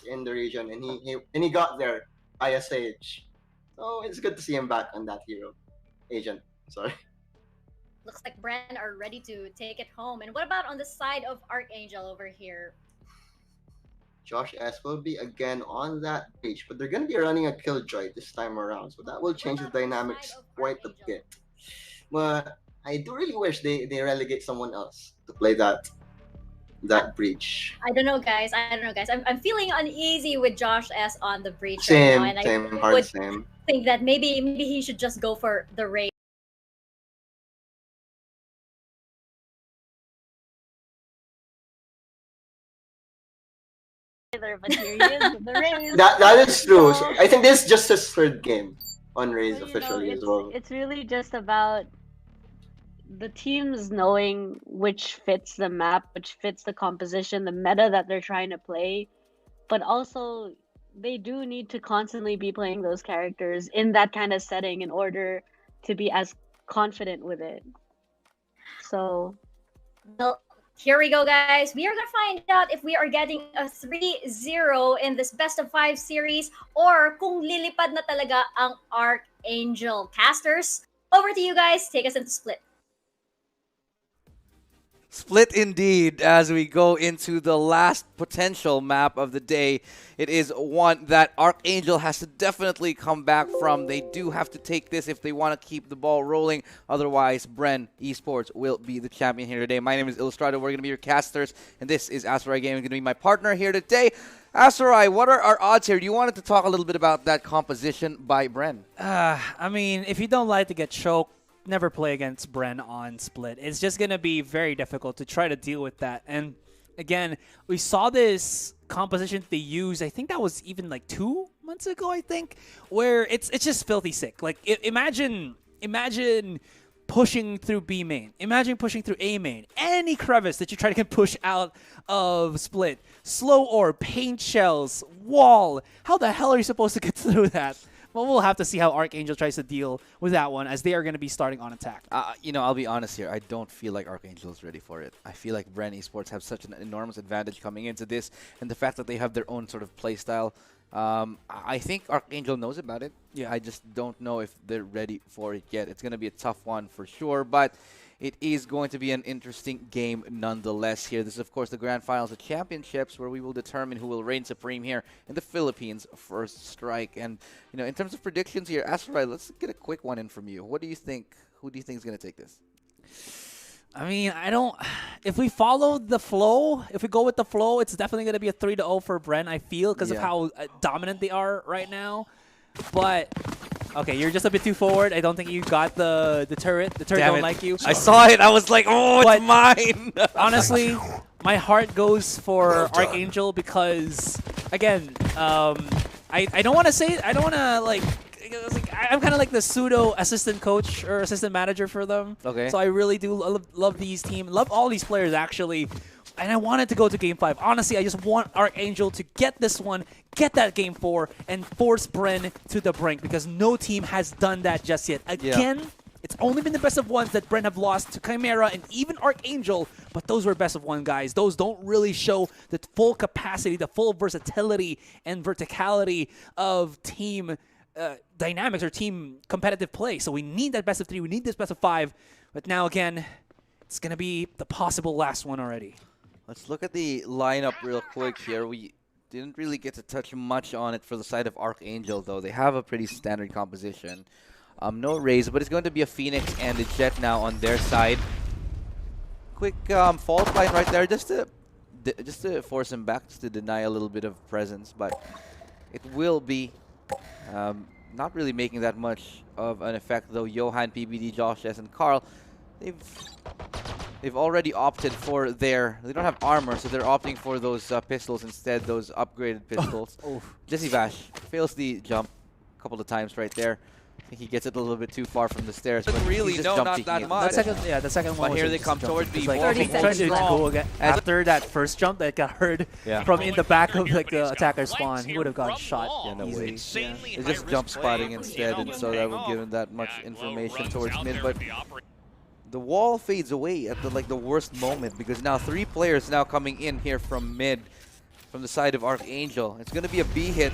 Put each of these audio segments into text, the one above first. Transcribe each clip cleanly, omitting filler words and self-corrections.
in the region, and he got there via Sage. So it's good to see him back on that hero agent. Sorry. Looks like Bren are ready to take it home. And what about on the side of Archangel over here? Josh S will be again on that page, but they're gonna be running a Killjoy this time around, so that will change the dynamics quite a bit. But I do really wish they relegate someone else to play that breach. I don't know, guys. I don't know, guys. I'm feeling uneasy with Josh S on the breach Same, right now, and same, I hard would same. think that maybe he should just go for the raid. But here he is with the Rays. That is true. So, I think this is just his third game on Raze so, officially as it's well. it's really just about the teams knowing which fits the map, which fits the composition, the meta that they're trying to play, but also they do need to constantly be playing those characters in that kind of setting in order to be as confident with it. So, Well, here we go, guys. We are going to find out if we are getting a 3-0 in this best of 5 series or kung lilipad na talaga ang Archangel. Casters, over to you guys. Take us into Split. Split indeed as we go into the last potential map of the day. It is one that Archangel has to definitely come back from. They do have to take this if they want to keep the ball rolling. Otherwise, Bren Esports will be the champion here today. My name is Illustrato. We're going to be your casters, and this is Asarai Gaming. Going to be my partner here today. Asarai, what are our odds here? You wanted to talk a little bit about that composition by Bren. I mean, if you don't like to get choked, never play against Bren on Split. It's just going to be very difficult to try to deal with that. And again, we saw this composition they used, I think that was even like 2 months ago, I think, where it's just filthy sick. Like, imagine pushing through B main. Imagine pushing through A main. Any crevice that you try to get push out of Split. Slow orb, paint shells, wall. How the hell are you supposed to get through that? Well, we'll have to see how Archangel tries to deal with that one, as they are going to be starting on attack. I'll be honest here. I don't feel like Archangel is ready for it. I feel like Bren Esports have such an enormous advantage coming into this, and the fact that they have their own sort of play style. I think Archangel knows about it. Yeah, I just don't know if they're ready for it yet. It's going to be a tough one for sure, but it is going to be an interesting game nonetheless here. This is, of course, the Grand Finals of Championships, where we will determine who will reign supreme here in the Philippines First Strike. And, in terms of predictions here, Asarai, let's get a quick one in from you. What do you think? Who do you think is going to take this? I mean, if we follow the flow, if we go with the flow, it's definitely going to be a 3-0 for Bren, I feel, because of how dominant they are right now. But okay, you're just a bit too forward. I don't think you got the turret. The turret don't like you. I saw it. I was like, oh, it's mine. Honestly, my heart goes for Archangel because, again, I don't want to say, I don't want to, like, I'm kind of like the pseudo assistant coach or assistant manager for them. Okay. So I really do love these teams, love all these players actually. And I wanted to go to Game 5. Honestly, I just want Archangel to get this one, get that Game 4, and force Bren to the brink because no team has done that just yet. Again, it's only been the best of ones that Bren have lost to Chimera and even Archangel, but those were best of one, guys. Those don't really show the full capacity, the full versatility and verticality of team dynamics or team competitive play. So we need that best of 3. We need this best of 5. But now, again, it's going to be the possible last one already. Let's look at the lineup real quick here. We didn't really get to touch much on it for the side of Archangel, though. They have a pretty standard composition. No Raze, but it's going to be a Phoenix and a Jet now on their side. Quick fault line right there, just to force him back, just to deny a little bit of presence. But it will be not really making that much of an effect, though. Johan, PBD, Josh S, and Carl, they've already opted for they don't have armor, so they're opting for those pistols instead, those upgraded pistols. Jesse Vash fails the jump a couple of times right there. I think he gets it a little bit too far from the stairs. But really, no, not that much. The second one. But here they come towards B. Like, trying to go again. After that first jump that got heard from in the back of like the attacker spawn, he would have gotten shot. Yeah, no way. Insanely It's just jump spotting instead, and so that would give him that much information towards mid. But the wall fades away at the worst moment because now 3 players now coming in here from mid. from the side of Archangel. It's going to be a B hit.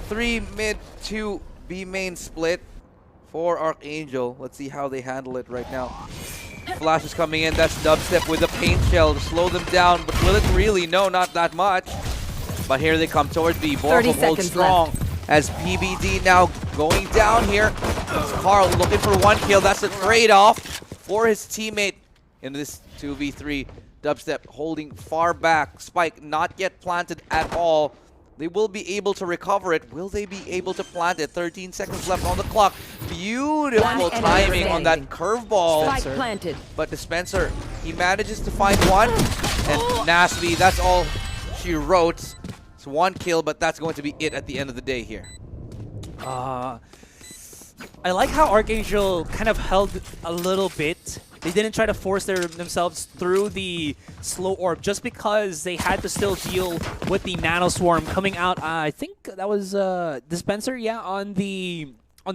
3 mid, 2 B main split for Archangel. Let's see how they handle it right now. Flash is coming in. That's Dubstep with a paint shell to slow them down. But will it really? No, not that much. But here they come towards B. Borgo holds strong as PBD now going down here. Carl looking for 1 kill. That's a trade-off for his teammate in this 2v3. Dubstep holding far back. Spike not yet planted at all. They will be able to recover it. Will they be able to plant it? 13 seconds left on the clock. Beautiful timing on that curveball. Spike planted. But Dispenser, he manages to find one. And Nasby, that's all she wrote. It's 1 kill, but that's going to be it at the end of the day here. I like how Archangel kind of held a little bit. They didn't try to force themselves through the slow orb just because they had to still deal with the Nano Swarm coming out. I think that was Dispenser, yeah, on the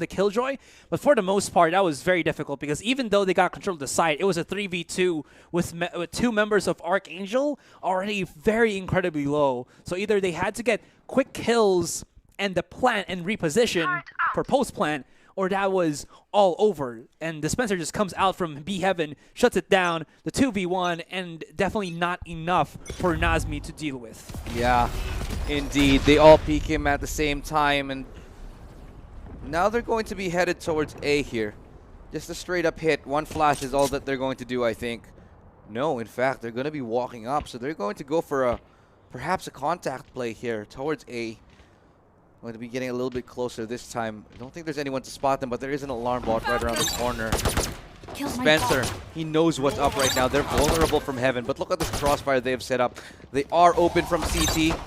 Killjoy. But for the most part, that was very difficult because even though they got control of the site, it was a 3v2 with 2 members of Archangel already very incredibly low. So either they had to get quick kills and the plant and reposition for post-plant, or that was all over. And Dispenser just comes out from B Heaven, shuts it down, the 2v1, and definitely not enough for Nazmi to deal with. Yeah, indeed. They all peek him at the same time, and now they're going to be headed towards A here. Just a straight up hit. 1 flash is all that they're going to do, I think. No, in fact, they're going to be walking up, so they're going to go for perhaps a contact play here towards A. Going to be getting a little bit closer this time. I don't think there's anyone to spot them, but there is an alarm bot right around the corner. Spencer, he knows what's up right now. They're vulnerable from heaven, but look at this crossfire they've set up. They are open from CT,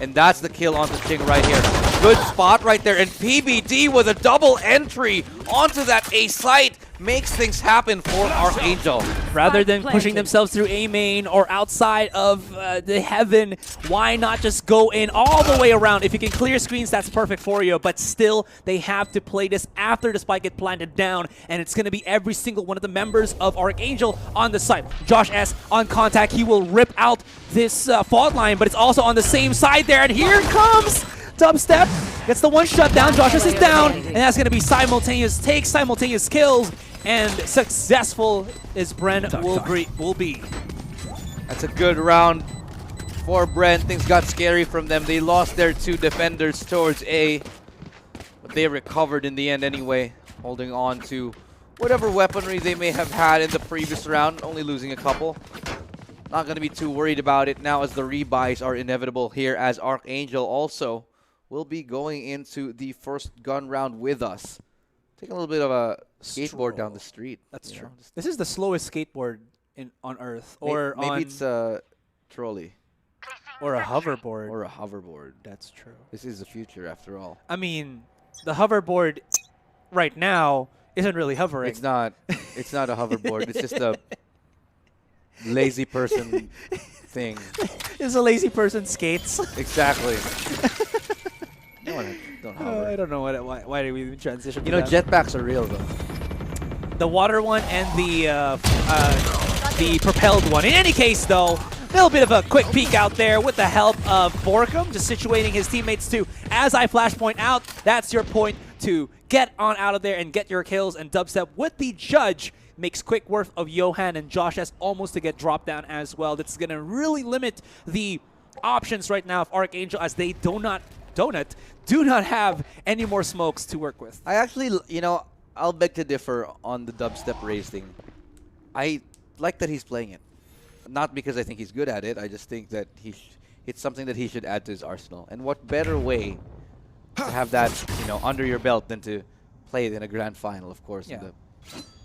and that's the kill onto Ching right here. Good spot right there, and PBD with a double entry onto that A site makes things happen for Archangel. Rather than pushing themselves through A main or outside of the heaven, why not just go in all the way around? If you can clear screens, that's perfect for you, but still, they have to play this after the spike get planted down, and it's going to be every single one of the members of Archangel on the site. Josh S on contact. He will rip out this fault line, but it's also on the same side there, and here comes Dubstep. Gets the 1 shut down. Josh S is down, and that's going to be simultaneous takes, simultaneous kills, and successful as Bren will be. That's a good round for Bren. Things got scary from them. They lost their 2 defenders towards A, but they recovered in the end anyway, holding on to whatever weaponry they may have had in the previous round, only losing a couple. Not going to be too worried about it now as the rebuys are inevitable here, as Archangel also will be going into the first gun round with us. Taking a little bit of a skateboard down the street. That's true. This is the slowest skateboard on Earth. Or maybe it's a trolley. Or a hoverboard. Or a hoverboard. That's true. This is the future after all. I mean, the hoverboard right now isn't really hovering. It's not. It's not a hoverboard. It's just a lazy person thing. It's a lazy person skates. Exactly. Don't hover. I don't know why did we even transition. You know, jetpacks are real though. The water one and the propelled one. In any case, though, a little bit of a quick peek out there with the help of Borkum, just situating his teammates to, as I flash point out, that's your point to get on out of there and get your kills. And Dubstep with the judge makes quick work of Johan and Josh S almost to get dropped down as well. That's going to really limit the options right now of Archangel, as they do not have any more smokes to work with. I actually, you know, I'll beg to differ on the Dubstep race thing. I like that he's playing it. Not because I think he's good at it. I just think that it's something that he should add to his arsenal. And what better way to have that, you know, under your belt than to play it in a grand final, of course. Yeah.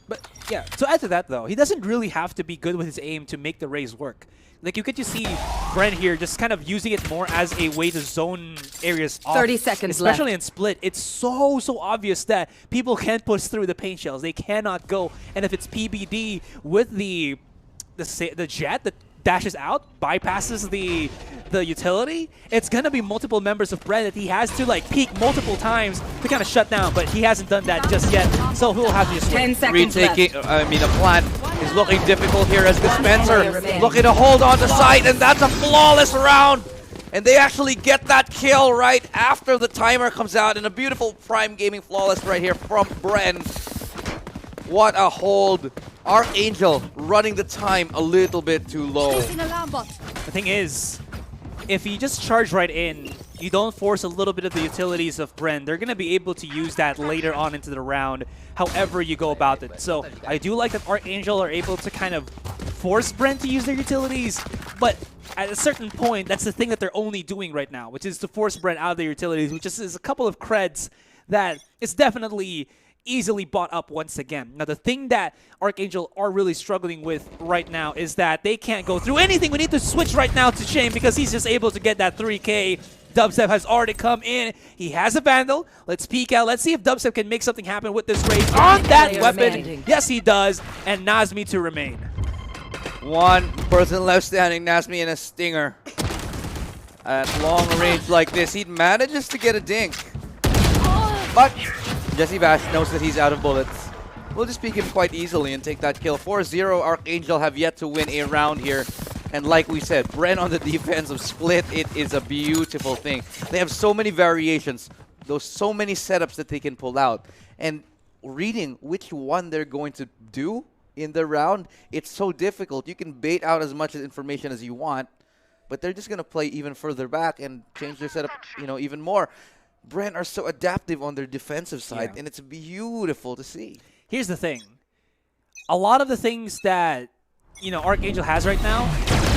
But yeah, to add to that though, he doesn't really have to be good with his aim to make the raise work. Like, you get to see Bren here just kind of using it more as a way to zone areas off. 30 seconds especially left. in Split. It's so obvious that people can't push through the paint shells. They cannot go. And if it's PBD with the jet that dashes out, bypasses the utility, it's going to be multiple members of Bren that he has to like peek multiple times to kind of shut down, but he hasn't done that just yet, so he'll have to just 10 seconds retaking. left. I mean, the plant is looking difficult here as Dispenser looking to hold on to site, and that's a flawless round And they actually get that kill right after the timer comes out, and a beautiful Prime Gaming flawless right here from Bren. What a hold. ArkAngel running the time a little bit too low. The thing is, if you just charge right in, you don't force a little bit of the utilities of Bren, they're going to be able to use that later on into the round, however you go about it. So I do like that ArkAngel are able to kind of force Bren to use their utilities, but at a certain point, that's the thing that they're only doing right now, which is to force Bren out of their utilities, which is a couple of creds that is definitely easily bought up once again. Now, the thing that ArkAngel are really struggling with right now is that they can't go through anything. We need to switch right now to Shane because he's just able to get that 3K. Dubstep has already come in. He has a Vandal. Let's peek out. Let's see if Dubstep can make something happen with this raise on that weapon. Yes, he does. And Nazmi to remain. One person left standing, Nazmi in a stinger. At long range like this, he manages to get a dink. But Jesse Bash knows that he's out of bullets. We'll just peek him quite easily and take that kill. 4-0, ArkAngel have yet to win a round here. And like we said, Bren on the defensive split, it is a beautiful thing. They have so many variations, so many setups that they can pull out. And reading which one they're going to do in the round, it's so difficult. You can bait out as much information as you want, but they're just going to play even further back and change their setup, even more. Bren are so adaptive on their defensive side, and it's beautiful to see. Here's the thing. A lot of the things that, ArkAngel has right now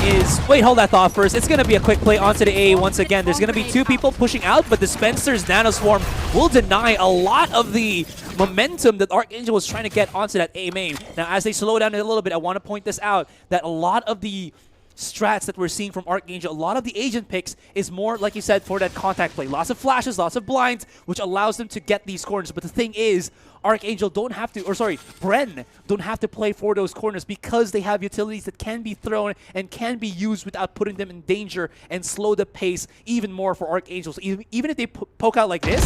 is... Wait, hold that thought first. It's going to be a quick play onto the A once again. There's going to be two people pushing out, but Dispenser's Nanoswarm will deny a lot of the momentum that ArkAngel was trying to get onto that A main. Now, as they slow down a little bit, I want to point this out, that a lot of the strats that we're seeing from ArkAngel, a lot of the agent picks is more, like you said, for that contact play. Lots of flashes, lots of blinds, which allows them to get these corners. But the thing is, ArkAngel Bren don't have to play for those corners because they have utilities that can be thrown and can be used without putting them in danger and slow the pace even more for ArkAngel. So even if they poke out like this,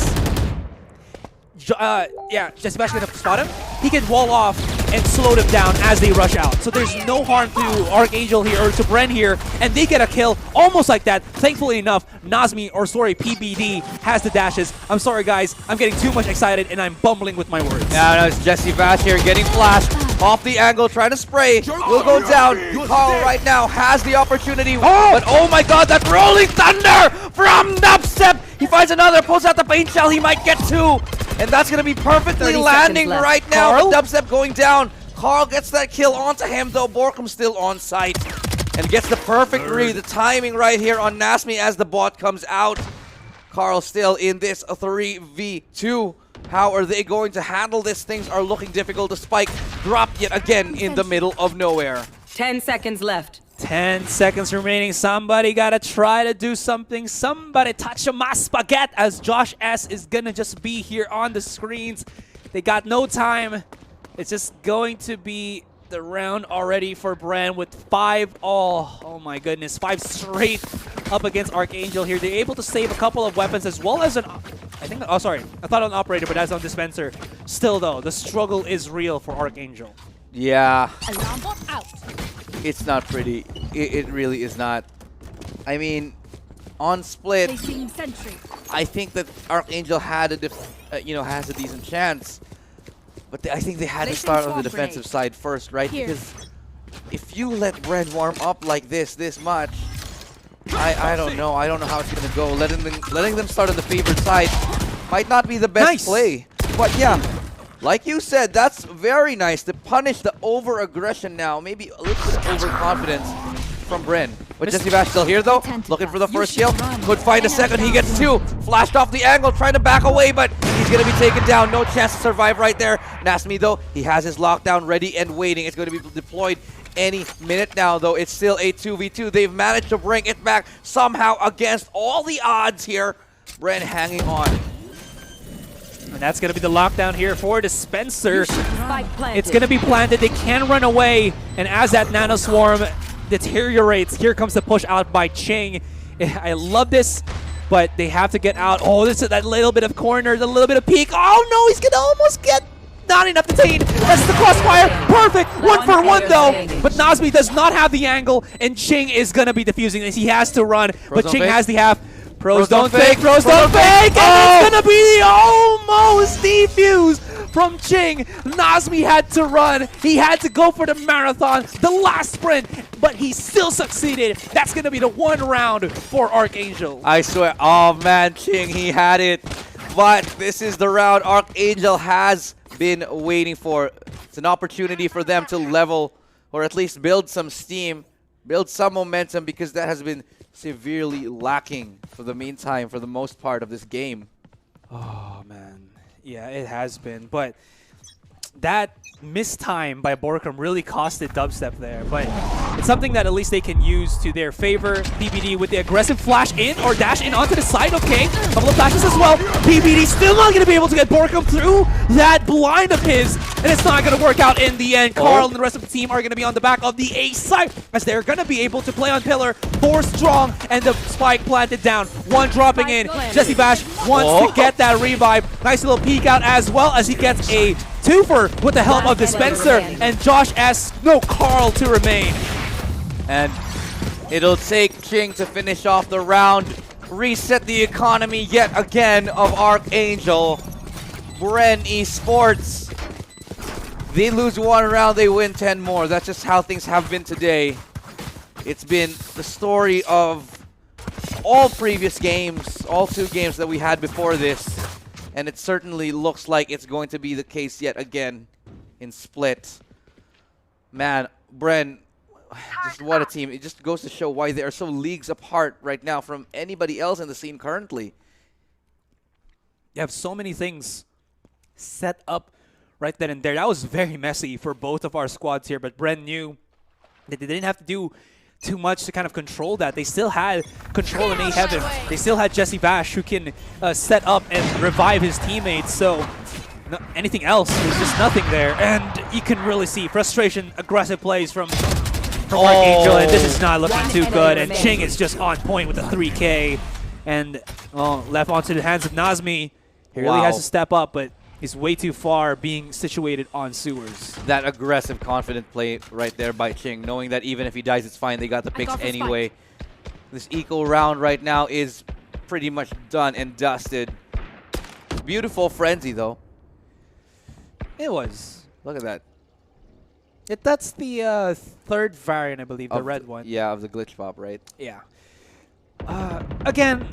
Jesse Bash gonna spot him. He can wall off and slow them down as they rush out. So there's no harm to ArkAngel here, or to Bren here, and they get a kill almost like that. Thankfully enough, PBD has the dashes. I'm sorry guys, I'm getting too much excited and I'm bumbling with my words. No, it's Jesse Bash here getting flashed off the angle, trying to spray. Will go down. Carl right now has the opportunity, but oh my god, that rolling thunder from Dubstep. He finds another, pulls out the paint shell, he might get two. And that's going to be perfectly landing right now. Carl? Dubstep going down. Carl gets that kill onto him, though. Borkum still on site. And gets the perfect read. The timing right here on Nasmi as the bot comes out. Carl still in this 3v2. How are they going to handle this? Things are looking difficult. The spike dropped yet again in the middle of nowhere. 10 seconds left. 10 seconds remaining. Somebody gotta try to do something. Somebody touch my spaghetti, as Josh S is gonna just be here on the screens. They got no time. It's just going to be the round already for Bren with 5 all. Oh my goodness, 5 straight up against ArkAngel here. They're able to save a couple of weapons as well as I thought an operator, but that's on Dispenser. Still though, the struggle is real for ArkAngel. Yeah. Alarm bot out. It's not pretty. It really is not. I mean, on split, I think that ArkAngel had has a decent chance, but I think they had to start on the defensive side first, right? Because if you let Bren warm up like this much, I don't know. I don't know how it's gonna go. Letting them start on the favored side might not be the best play, but yeah. Like you said, that's very nice to punish the over-aggression now. Maybe a little bit of overconfidence from Bren. But Jesse Bash still here, though. Looking for the first kill. Could find a second. He gets 2. Flashed off the angle, trying to back away, but he's going to be taken down. No chance to survive right there. Nasmi, though, he has his lockdown ready and waiting. It's going to be deployed any minute now, though. It's still a 2v2. They've managed to bring it back somehow against all the odds here. Bren hanging on. And that's going to be the lockdown here for Dispenser. It's going to be planted. They can run away. And as that Nanoswarm deteriorates, here comes the push out by Ching. I love this, but they have to get out. Oh, this is that little bit of corner, the little bit of peek. Oh, no, he's going to almost get not enough to Tain. That's the crossfire. Perfect. 1-for-1 though. But Nazmi does not have the angle, and Ching is going to be defusing this. He has to run, but Ching has the half. Pros don't fake. Pros don't fake. And it's going to be the almost defuse from Ching. Nazmi had to run. He had to go for the marathon, the last sprint, but he still succeeded. That's going to be the one round for ArkAngel. I swear. Oh, man, Ching, he had it. But this is the round ArkAngel has been waiting for. It's an opportunity for them to level, or at least build some steam, build some momentum, because that has been severely lacking for the meantime, for the most part of this game. Oh, man. Yeah, it has been. But that missed time by Borkum really costed Dubstep there. But it's something that at least they can use to their favor. PBD with the aggressive flash in or dash in onto the side. Okay, a couple of flashes as well. PBD still not going to be able to get Borkum through that blind of his. And it's not going to work out in the end. Carl and the rest of the team are going to be on the back of the A side, as they're going to be able to play on Pillar. 4 strong, and the spike planted down. 1 dropping in. Jesse Bash wants to get that revive. Nice little peek out as well, as he gets a twofer with the help of Dispenser, and Josh asks Carl to remain. And it'll take Ching to finish off the round, reset the economy yet again of ArkAngel. Bren Esports, they lose 1 round, they win 10 more. That's just how things have been today. It's been the story of all previous games, all 2 games that we had before this. And it certainly looks like it's going to be the case yet again in Split. Man, Bren, just what a team. It just goes to show why they are so leagues apart right now from anybody else in the scene currently. You have so many things set up right then and there. That was very messy for both of our squads here, but Bren knew that they didn't have to do too much to kind of control that. They still had control in A-Heaven. They still had Jesse Bash, who can set up and revive his teammates. So anything else was just nothing there. And you can really see frustration, aggressive plays from ArkAngel, and this is not looking too good. And Ching is just on point with a 3K. And left onto the hands of Nazmi. He really has to step up, but he's way too far being situated on sewers. That aggressive, confident play right there by Ching, knowing that even if he dies, it's fine. They got the picks anyway. This eco round right now is pretty much done and dusted. Beautiful frenzy, though. It was. Look at that. That's the 3rd variant, I believe, the red one. Yeah, of the glitch pop, right? Yeah. Again,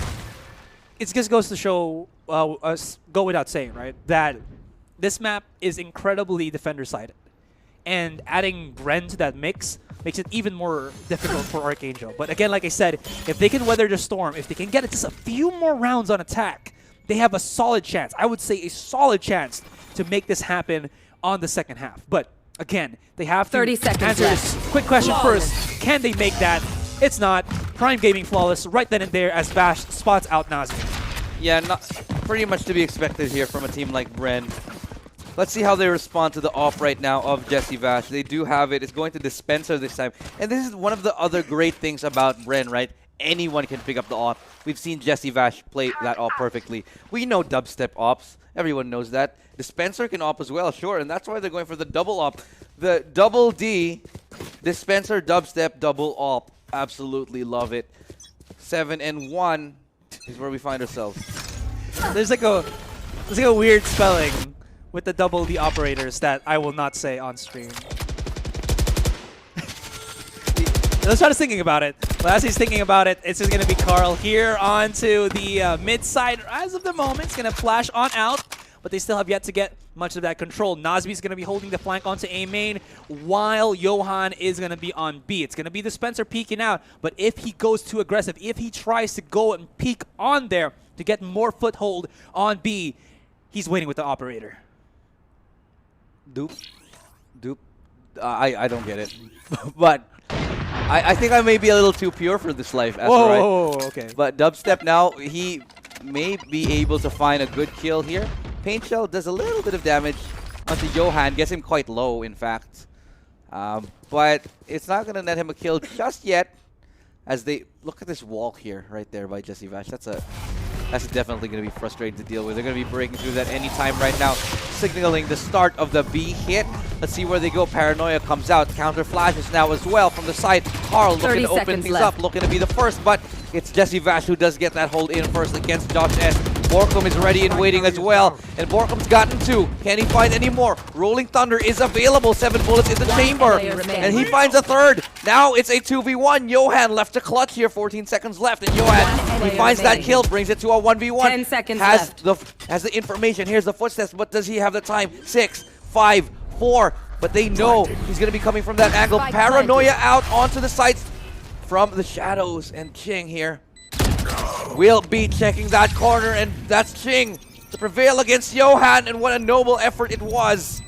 it just goes to show, us go without saying, right, that this map is incredibly defender-sided. And adding Bren to that mix makes it even more difficult for ArkAngel. But again, like I said, if they can weather the storm, if they can get just a few more rounds on attack, they have a solid chance. I would say a solid chance to make this happen on the second half. But again, they have to answer this quick question first. Can they make that? It's not. Prime Gaming flawless right then and there as Bash spots out Nazmi. Yeah, pretty much to be expected here from a team like Bren. Let's see how they respond to the off right now of Jesse Bash. They do have it. It's going to Dispenser this time. And this is one of the other great things about Bren, right? Anyone can pick up the off. We've seen Jesse Bash play that off perfectly. We know dubstep ops. Everyone knows that. Dispenser can op as well, sure. And that's why they're going for the double op. The double D, Dispenser, dubstep, double op. Absolutely love it. 7 and 1 is where we find ourselves. There's like a weird spelling with the double D operators that I will not say on stream. Let's try thinking about it. Well, as he's thinking about it, it's just going to be Carl here onto the mid side. As of the moment, it's going to flash on out, but they still have yet to get much of that control. Nazmi's going to be holding the flank onto A main, while Johan is going to be on B. It's going to be the Spencer peeking out, but if he goes too aggressive, if he tries to go and peek on there to get more foothold on B, he's waiting with the operator. Dupe. I don't get it. But I think I may be a little too pure for this life. Whoa, okay. But Dubstep now, he may be able to find a good kill here. Paint Shell does a little bit of damage onto Johan, gets him quite low, in fact. But it's not going to net him a kill just yet. As they look at this wall here, right there by Jesse Vash. That's a That's definitely going to be frustrating to deal with. They're going to be breaking through that anytime right now, signaling the start of the B hit. Let's see where they go. Paranoia comes out. Counter flashes now as well from the side. Carl looking to open things up, looking to be the first, but it's Jesse Vash who does get that hold in first against Josh S. Borkum is ready and waiting as well, and Borkum's gotten 2. Can he find any more? Rolling Thunder is available. 7 bullets in the chamber, and he finds a third. Now it's a 2v1. Johan left to clutch here. 14 seconds left, and Johan, he finds that kill, brings it to a 1v1. 10 seconds left. Has the information. Here's the footsteps, but does he have the time? 6, 5, 4. But they know he's going to be coming from that angle. Paranoia out onto the sides from the shadows, and Ching here will be checking that corner, and that's Ching to prevail against Johan, and what a noble effort it was.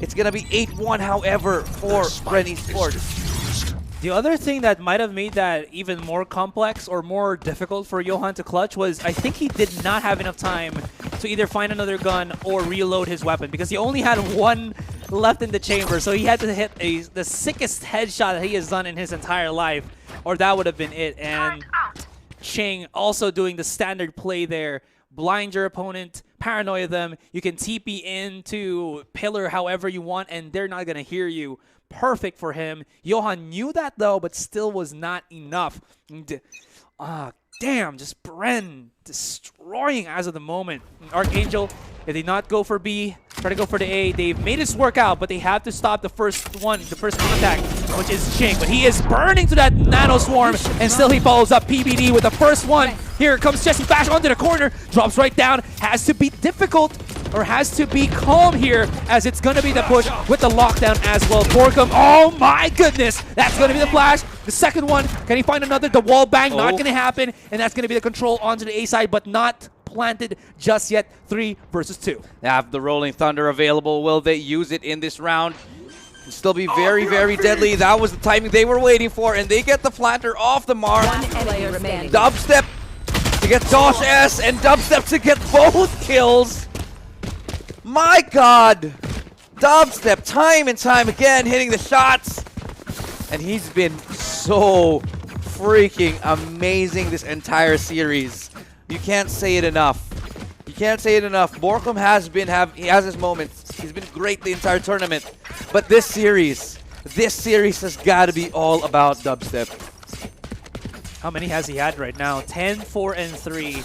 It's going to be 8-1, however, for Bren Esports. The other thing that might have made that even more complex or more difficult for Johan to clutch was I think he did not have enough time to either find another gun or reload his weapon, because he only had 1 left in the chamber, so he had to hit the sickest headshot that he has done in his entire life, or that would have been it. And Ching also doing the standard play there. Blind your opponent, paranoia them. You can TP into pillar however you want, and they're not going to hear you. Perfect for him. Johan knew that, though, but still was not enough. Damn, just Bren destroying as of the moment. ArkAngel, if they not go for B, try to go for the A. They've made this work out, but they have to stop the first contact, which is Ching. But he is burning to that nano swarm, and still he follows up PBD with the first one. Here comes Jesse Bash onto the corner, drops right down. Has to be difficult, or has to be calm here, as it's going to be the push with the lockdown as well. Borkum, oh my goodness, that's going to be the flash. The second one, can he find another? The wall bang, not going to happen, and that's going to be the control onto the A side, but not planted just yet. 3 versus 2. They have the Rolling Thunder available. Will they use it in this round? It'll still be very, very deadly. That was the timing they were waiting for, and they get the planter off the mark. Dubstep to get Josh S, and Dubstep to get both kills. My God! Dubstep time and time again hitting the shots, and he's been so freaking amazing this entire series. You can't say it enough. You can't say it enough. Borkum has his moments. He's been great the entire tournament, but this series has got to be all about Dubstep. How many has he had right now? 10, 4, and 3.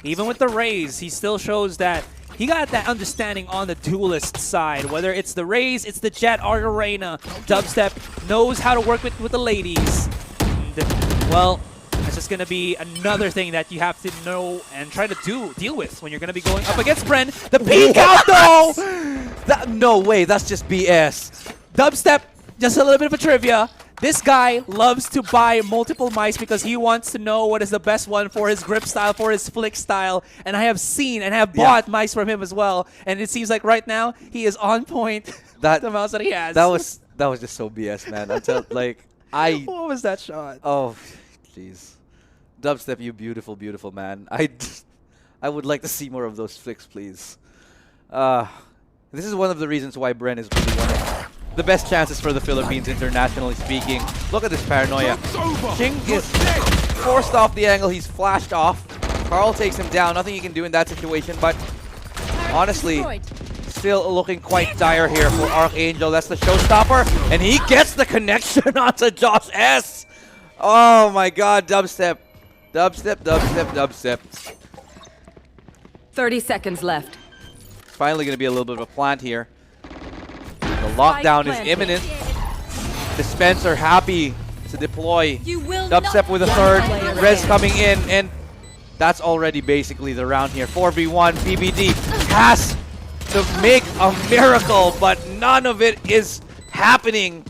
Even with the raise, he still shows that he got that understanding on the duelist side. Whether it's the raise, it's the Jet, or Arena, Dubstep knows how to work with the ladies. And, well, it's just going to be another thing that you have to know and try to deal with when you're going to be going up against Bren. The peek out, though! No way, that's just BS. Dubstep, just a little bit of a trivia. This guy loves to buy multiple mice because he wants to know what is the best one for his grip style, for his flick style. And I have seen and have bought mice from him as well. And it seems like right now he is on point. The mouse that he has. That was just so BS, man. What was that shot? Oh, jeez. Dubstep, you beautiful, beautiful man. I would like to see more of those flicks, please. This is one of the reasons why Bren is really one of the best chances for the Philippines, internationally speaking. Look at this paranoia. Ching is forced off the angle. He's flashed off. Carl takes him down. Nothing he can do in that situation, but honestly, still looking quite dire here for ArkAngel. That's the showstopper, and he gets the connection onto Josh S. Oh my God, Dubstep. Dubstep, Dubstep, Dubstep. 30 seconds left. It's finally going to be a little bit of a plant here. The lockdown is imminent. Dispenser happy to deploy. Dubstep with a third. Rez coming in, and that's already basically the round here. 4v1. PBD has to make a miracle, but none of it is happening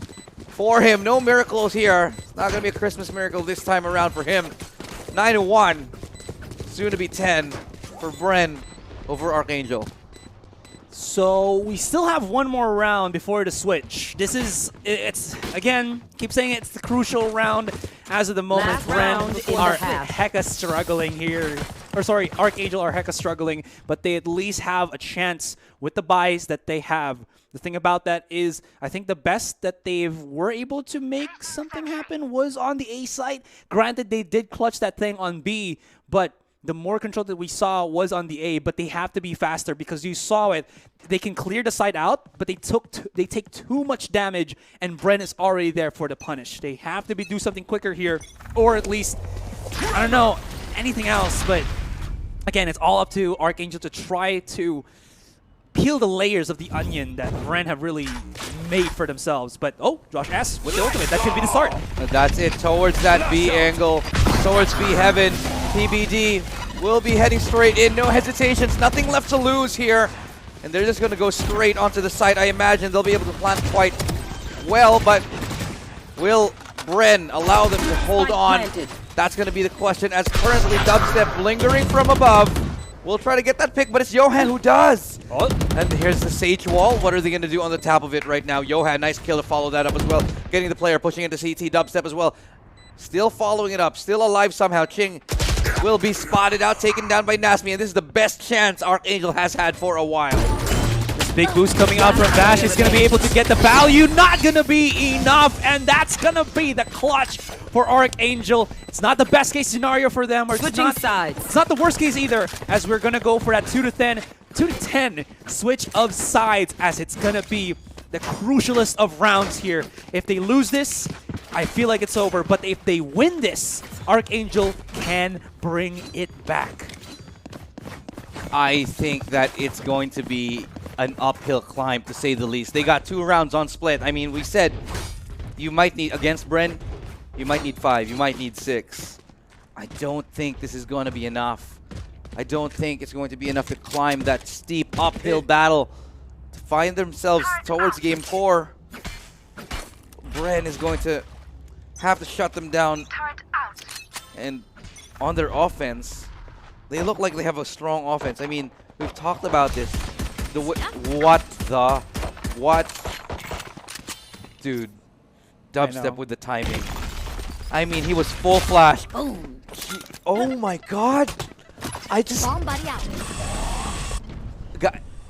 for him. No miracles here. It's not going to be a Christmas miracle this time around for him. 9-1. Soon to be 10 for Bren over ArkAngel. So we still have one more round before the switch. It's again, keep saying it's the crucial round as of the moment. Last round Bren are hecka struggling here. Or sorry, ArkAngel are hecka struggling, but they at least have a chance with the buys that they have. The thing about that is, I think the best that they were able to make something happen was on the A side. Granted, they did clutch that thing on B, but the more control that we saw was on the A, but they have to be faster because you saw it. They can clear the side out, but they take too much damage, and Bren is already there for the punish. They have to do something quicker here, or at least, I don't know, anything else. But again, it's all up to ArkAngel to try to peel the layers of the onion that Bren have really made for themselves. But, oh, Josh S with the ultimate. That could be the start. And that's it towards that B angle, towards B heaven. PBD will be heading straight in. No hesitations. Nothing left to lose here. And they're just going to go straight onto the site. I imagine they'll be able to plant quite well, but will Bren allow them to hold on? That's going to be the question, as currently Dubstep lingering from above. We'll try to get that pick, but it's Johan who does. Oh. And here's the Sage Wall. What are they going to do on the top of it right now? Johan, nice kill to follow that up as well. Getting the player, pushing into CT, Dubstep as well. Still following it up, still alive somehow. Ching will be spotted out, taken down by Nasmi, and this is the best chance ArkAngel has had for a while. This big boost coming out from Bash is going to be able to get the value. Not going to be enough, and that's going to be the clutch for ArkAngel. It's not the best case scenario for them, or Switching sides. It's not the worst case either, as we're going to go for that 2-10 switch of sides, as it's going to be the crucialest of rounds here. If they lose this, I feel like it's over, but if they win this, ArkAngel can bring it back. I think that it's going to be an uphill climb, to say the least. They got 2 rounds on split. I mean, we said you might need, against Bren, you might need 5, you might need 6. I don't think this is going to be enough. I don't think it's going to be enough to climb that steep uphill battle to find themselves towards game 4. Bren is going to have to shut them down. And on their offense, they look like they have a strong offense. I mean, we've talked about this. What? Dude, Dubstep with the timing. I mean, he was full flash. Boom. Oh my god. I just...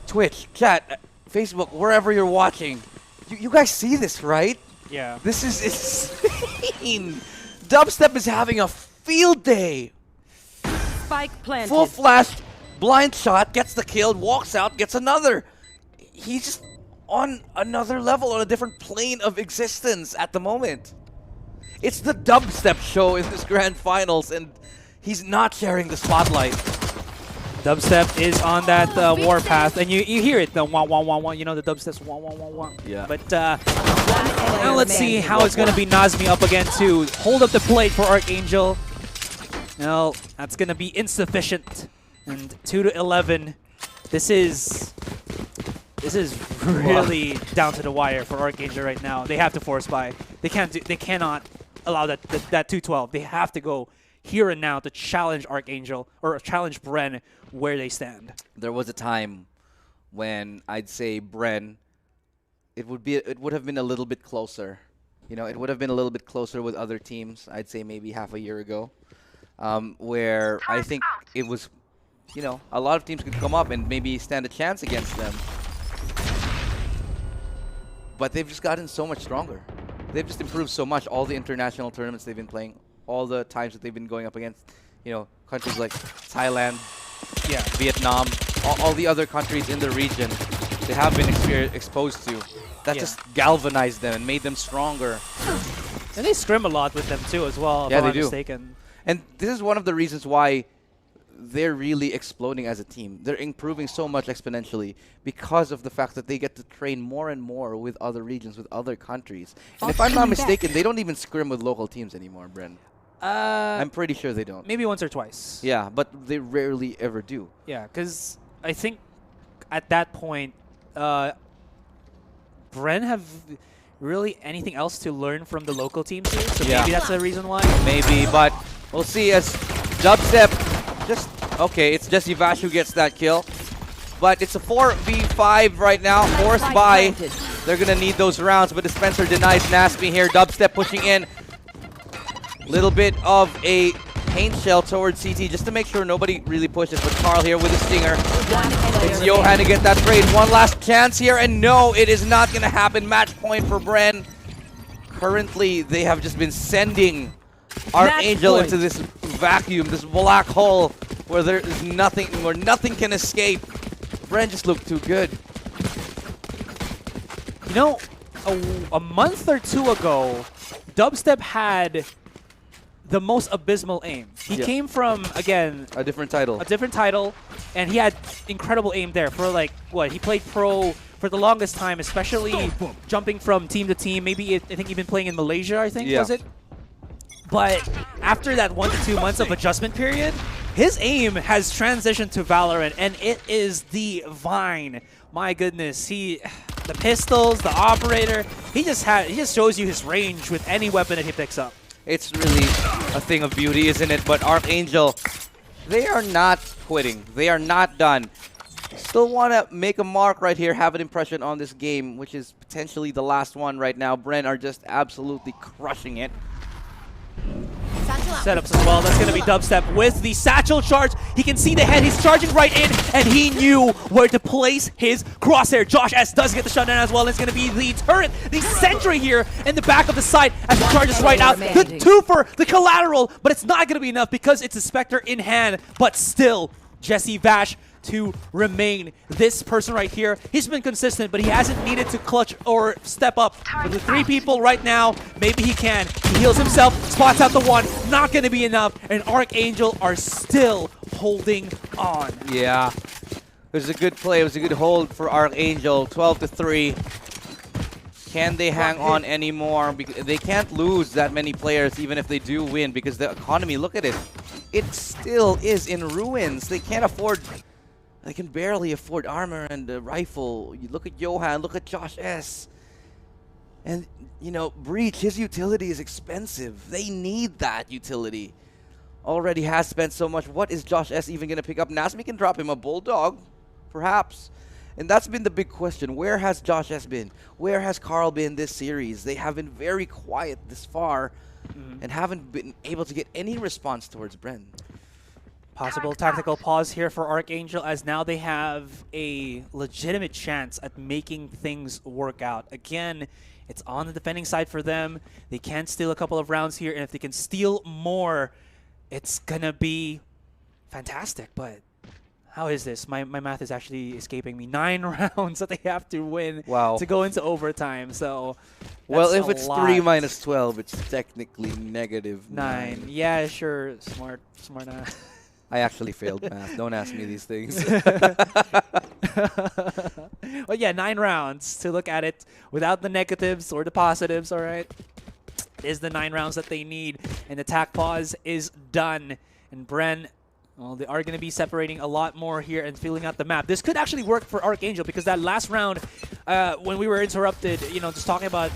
Twitch, chat, Facebook, wherever you're watching. You guys see this, right? Yeah. This is insane. Dubstep is having a field day. Spike planted. Full flash, blind shot, gets the kill, walks out, gets another. He's just on another level, on a different plane of existence at the moment. It's the Dubstep show in this grand finals, and he's not sharing the spotlight. Dubstep is on that warpath, and you hear it, the wah wah wah wah. You know the Dubstep's wah wah wah wah. Yeah. But now let's see how it's gonna be Nazmi up again to hold up the plate for ArkAngel. No, that's gonna be insufficient. And 2-11. This is really down to the wire for ArkAngel right now. They have to force buy. They cannot allow that 2-12. They have to go here and now to challenge ArkAngel, or challenge Bren where they stand. There was a time when I'd say Bren, it would have been a little bit closer. You know, it would have been a little bit closer with other teams. I'd say maybe half a year ago, where I think it was, you know, a lot of teams could come up and maybe stand a chance against them. But they've just gotten so much stronger. They've just improved so much. All the international tournaments they've been playing, all the times that they've been going up against, you know, countries like Thailand, Yeah. Vietnam, all the other countries in the region they have been exposed to. That just galvanized them and made them stronger. And they scrim a lot with them too as well, if Yeah, I'm they not do. mistaken. And this is one of the reasons why they're really exploding as a team. They're improving so much exponentially because of the fact that they get to train more and more with other regions, with other countries. And if I'm not mistaken, they don't even scrim with local teams anymore, Bren. I'm pretty sure they don't. Maybe once or twice. Yeah, but they rarely ever do. Yeah, because I think at that point, Bren have really anything else to learn from the local teams here, so Yeah. maybe that's the reason why. Maybe, but we'll see as Dubstep just... Okay, it's just Yvash who gets that kill. But it's a 4v5 right now, forced by. They're going to need those rounds, but Dispenser denies Nasby here. Dubstep pushing in. Little bit of a paint shell towards CT just to make sure nobody really pushes. But Carl here with a stinger. It's Johan to get that trade. One last chance here, and no, it is not going to happen. Match point for Bren. Currently, they have just been sending ArkAngel into this vacuum, this black hole where there's nothing, where nothing can escape. Bren just looked too good. You know, a month or two ago, Dubstep had the most abysmal aim. He came from, again, A different title. and he had incredible aim there for like, what, he played pro for the longest time, especially jumping from team to team. Maybe, I think he'd been playing in Malaysia, I think, was it? But after that 1 to 2 months of adjustment period, his aim has transitioned to Valorant, and it is divine. My goodness, the pistols, the operator, he just shows you his range with any weapon that he picks up. It's really a thing of beauty, isn't it? But ArkAngel, they are not quitting. They are not done. Still want to make a mark right here, have an impression on this game, which is potentially the last one right now. Bren are just absolutely crushing it. Setups as well. That's going to be Dubstep with the satchel charge. He can see the head. He's charging right in, and he knew where to place his crosshair. Josh S does get the shutdown as well. It's going to be the turret, the sentry here in the back of the site as he charges right out. The twofer, the collateral, but it's not going to be enough because it's a Spectre in hand. But still, Jesse Vash to remain. This person right here, he's been consistent, but he hasn't needed to clutch or step up. With the 3 people right now, maybe he can. He heals himself, spots out the 1, not going to be enough, and ArkAngel are still holding on. Yeah, it was a good play. It was a good hold for ArkAngel. 12-3. Can they hang on anymore? They can't lose that many players even if they do win, because the economy, look at it. It still is in ruins. They can't afford... They can barely afford armor and a rifle. You look at Johan, look at Josh S. And, you know, Breach, his utility is expensive. They need that utility. Already has spent so much. What is Josh S even going to pick up? Nasmi can drop him a Bulldog, perhaps. And that's been the big question. Where has Josh S been? Where has Carl been this series? They have been very quiet this far and haven't been able to get any response towards Bren. Possible tactical pause here for ArkAngel, as now they have a legitimate chance at making things work out. Again, it's on the defending side for them. They can steal a couple of rounds here, and if they can steal more, it's gonna be fantastic. But how is this? My math is actually escaping me. 9 rounds that they have to win to go into overtime. So, well, if it's 3 minus 12, it's technically -9. Yeah, sure. Smart. I actually failed math. Don't ask me these things. Well, yeah, 9 rounds to look at it without the negatives or the positives, all right? Is the 9 rounds that they need, and the attack pause is done. And Bren, well, they are going to be separating a lot more here and filling out the map. This could actually work for ArkAngel, because that last round, when we were interrupted, you know, just talking about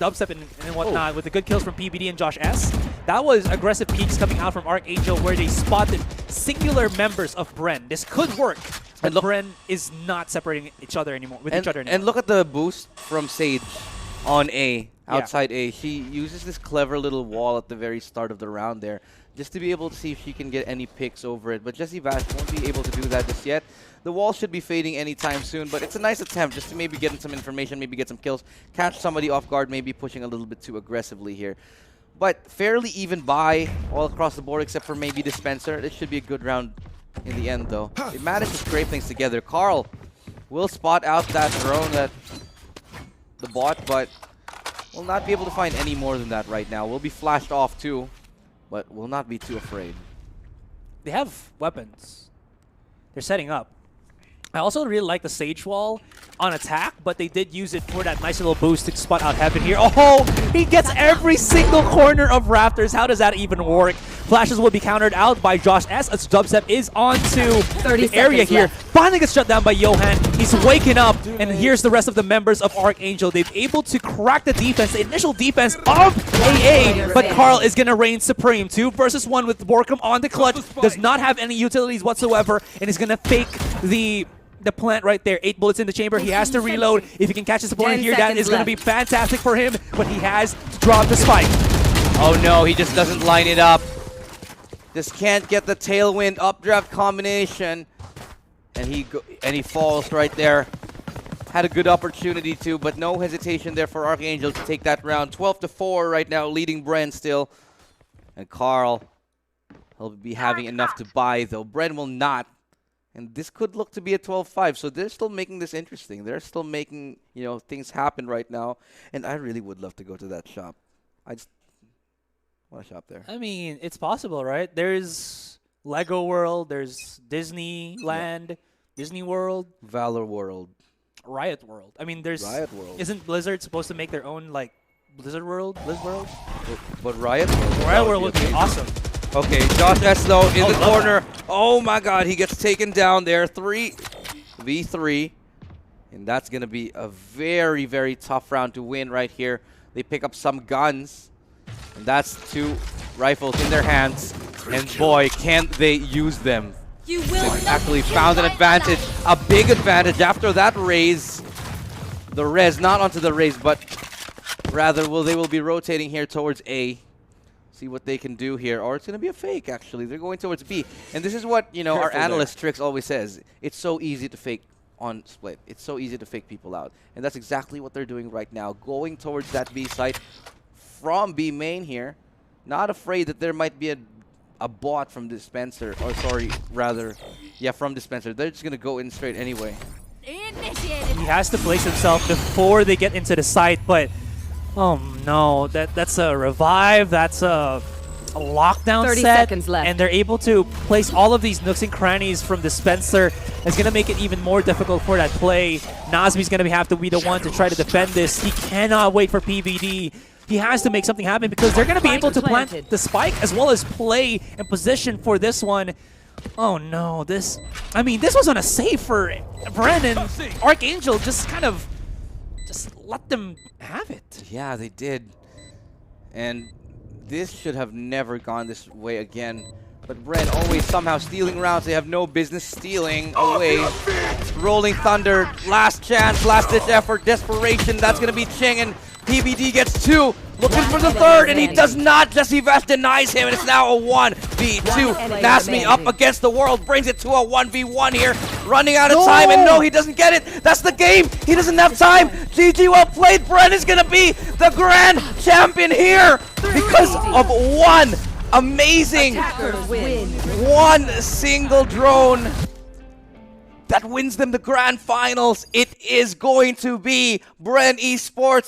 Dubstep and whatnot, with the good kills from PBD and Josh S, that was aggressive peaks coming out from ArkAngel where they spotted singular members of Bren. This could work, but Bren is not separating each other anymore. And look at the boost from Sage on A, outside A. She uses this clever little wall at the very start of the round there, just to be able to see if she can get any picks over it. But Jesse Vash won't be able to do that just yet. The wall should be fading anytime soon, but it's a nice attempt just to maybe get some information, maybe get some kills, catch somebody off guard, maybe pushing a little bit too aggressively here. But fairly even buy all across the board, except for maybe Dispenser. It should be a good round in the end, though. They managed to scrape things together. Carl will spot out that drone, the bot, but will not be able to find any more than that right now. Will be flashed off too, but will not be too afraid. They have weapons. They're setting up. I also really like the Sage Wall on attack, but they did use it for that nice little boost to spot out Heaven here. Oh, he gets every single corner of Rafters. How does that even work? Flashes will be countered out by Josh S as Dubstep is onto the area here. Finally gets shut down by Johan. He's waking up, and here's the rest of the members of ArkAngel. They've able to crack the defense, the initial defense of AA, but Carl is going to reign supreme. 2 versus 1 with Borkum on the clutch. Does not have any utilities whatsoever, and is going to fake the plant right there. 8 bullets in the chamber. He has to reload. If he can catch his opponent here, that is going to be fantastic for him, but he has to drop the spike. Oh no, he just doesn't line it up. Just can't get the tailwind updraft combination. And he falls right there. Had a good opportunity to, but no hesitation there for ArkAngel to take that round. 12-4 right now, leading Bren still. And Carl He'll be having enough to buy, though. Bren will not. And this could look to be a 12-5. So they're still making this interesting. They're still making, things happen right now. And I really would love to go to that shop. I just want to shop there. I mean, it's possible, right? There's Lego World, there's Disneyland, Disney World, Valor World. Riot World. I mean, there's... Riot World. Isn't Blizzard supposed to make their own, like, Blizzard World? Blizz World? But Riot World? Riot World would be awesome. Okay, Josh S. though in the corner. Oh my god, he gets taken down there. 3v3. And that's going to be a very, very tough round to win right here. They pick up some guns. And that's 2 rifles in their hands. And boy, can't they use them. You will Actually found an advantage. A big advantage after that raise. The res, not onto the raise, but rather they will be rotating here towards A. See what they can do here. Or it's going to be a fake, actually. They're going towards B. And this is what, our analyst Trix always says. It's so easy to fake on split. It's so easy to fake people out. And that's exactly what they're doing right now. Going towards that B site from B main here. Not afraid that there might be a bot from Dispenser. Or sorry, rather, yeah, from Dispenser. They're just going to go in straight anyway. He has to place himself before they get into the site, but... Oh no, that's a revive, that's a lockdown 30 set, seconds left. and they're able to place all of these nooks and crannies from Dispenser. It's going to make it even more difficult for that play. Nazmi's going to have to be the one to try to defend this. He cannot wait for PVD. He has to make something happen because they're going to be able to plant the spike as well as play and position for this one. Oh no, this was on a save for Bren, and ArkAngel just kind of let them have it. Yeah, they did. And this should have never gone this way again. But Bren always somehow stealing rounds. They have no business stealing away. Rolling Thunder, last chance, last-ditch effort, desperation. That's going to be Ching, and PBD gets 2. Looking for the 3rd, and he does not. Jesse Vest denies him, and it's now a 1v2. Nasmi up against the world, brings it to a 1v1 here. Running out of time, and no, he doesn't get it. That's the game. He doesn't have time. GG, well played. Bren is going to be the grand champion here because of one amazing, one single drone that wins them the grand finals. It is going to be Bren Esports.